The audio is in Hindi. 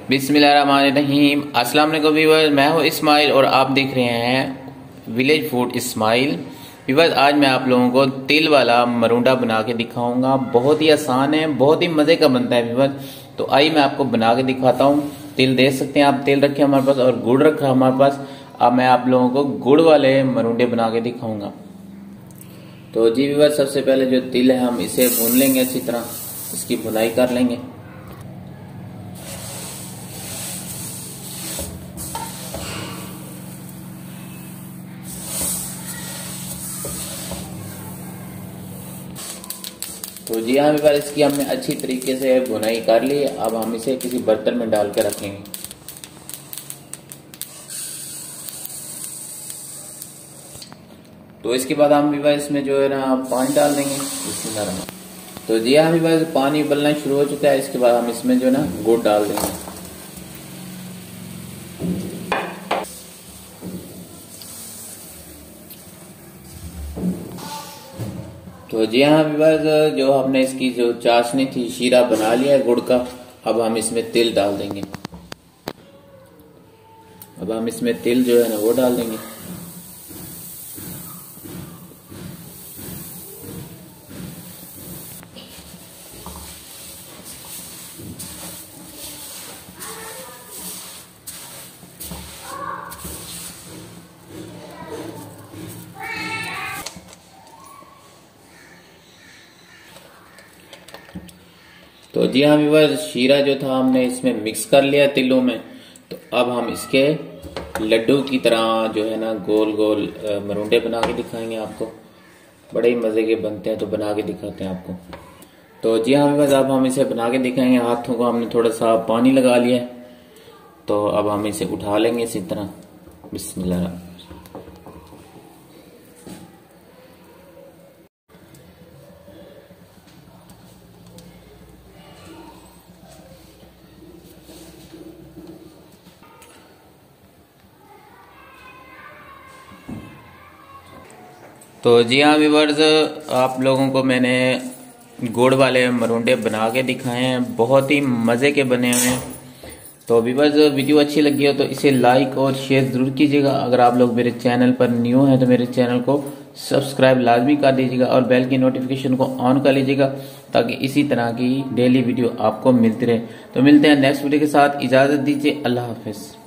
बिस्मिल्लाहिर्रहमानिर्रहीम। अस्सलाम वालेकुम व्यूअर्स, मैं हूं इस्माइल और आप देख रहे हैं विलेज फूड इस्माइल। व्यूअर्स, आज मैं आप लोगों को तिल वाला मरूंडा बना के दिखाऊंगा। बहुत ही आसान है, बहुत ही मजे का बनता है व्यूअर्स। तो आइए मैं आपको बना के दिखाता हूँ। तिल देख सकते हैं आप, तिल रखे हमारे पास और गुड़ रखा हमारे पास। अब मैं आप लोगों को गुड़ वाले मरूंडे बना के दिखाऊंगा। तो जी व्यूअर्स, सबसे पहले जो तिल है हम इसे भून लेंगे, अच्छी तरह इसकी भुनाई कर लेंगे। तो जी हाँ व्यूअर्स, इसकी हमने अच्छी तरीके से भुनाई कर ली। अब हम इसे किसी बर्तन में डाल के रखेंगे। तो इसके बाद हम व्यूअर्स इसमें जो है ना पानी डाल देंगे। इसमें तो जी हाँ व्यूअर्स, पानी उबलना शुरू हो चुका है। इसके बाद हम इसमें जो है ना गुड़ डाल देंगे। तो जी हाँ व्यूअर्स, जो हमने इसकी जो चाशनी थी, शीरा बना लिया है गुड़ का। अब हम इसमें तिल डाल देंगे। अब हम इसमें तिल जो है ना वो डाल देंगे। तो जी हाँ व्यूअर्स, शीरा जो था हमने इसमें मिक्स कर लिया तिलों में। तो अब हम इसके लड्डू की तरह जो है ना गोल गोल मरूंडे बना के दिखाएंगे आपको। बड़े ही मजे के बनते हैं, तो बना के दिखाते हैं आपको। तो जी हाँ व्यूअर्स, अब हम इसे बना के दिखाएंगे। हाथों को हमने थोड़ा सा पानी लगा लिया है। तो अब हम इसे उठा लेंगे इसी तरह। बिस्मिल्लाह। तो जी हाँ व्यूअर्स, आप लोगों को मैंने गुड़ वाले मरूंडे बना के दिखाए हैं। बहुत ही मज़े के बने हुए हैं। तो व्यूअर्स, वीडियो अच्छी लगी हो तो इसे लाइक और शेयर ज़रूर कीजिएगा। अगर आप लोग मेरे चैनल पर न्यू हैं तो मेरे चैनल को सब्सक्राइब लाजमी कर दीजिएगा और बेल की नोटिफिकेशन को ऑन कर लीजिएगा, ताकि इसी तरह की डेली वीडियो आपको मिलती रहे। तो मिलते हैं नेक्स्ट वीडियो के साथ। इजाज़त दीजिए। अल्लाह हाफिज़।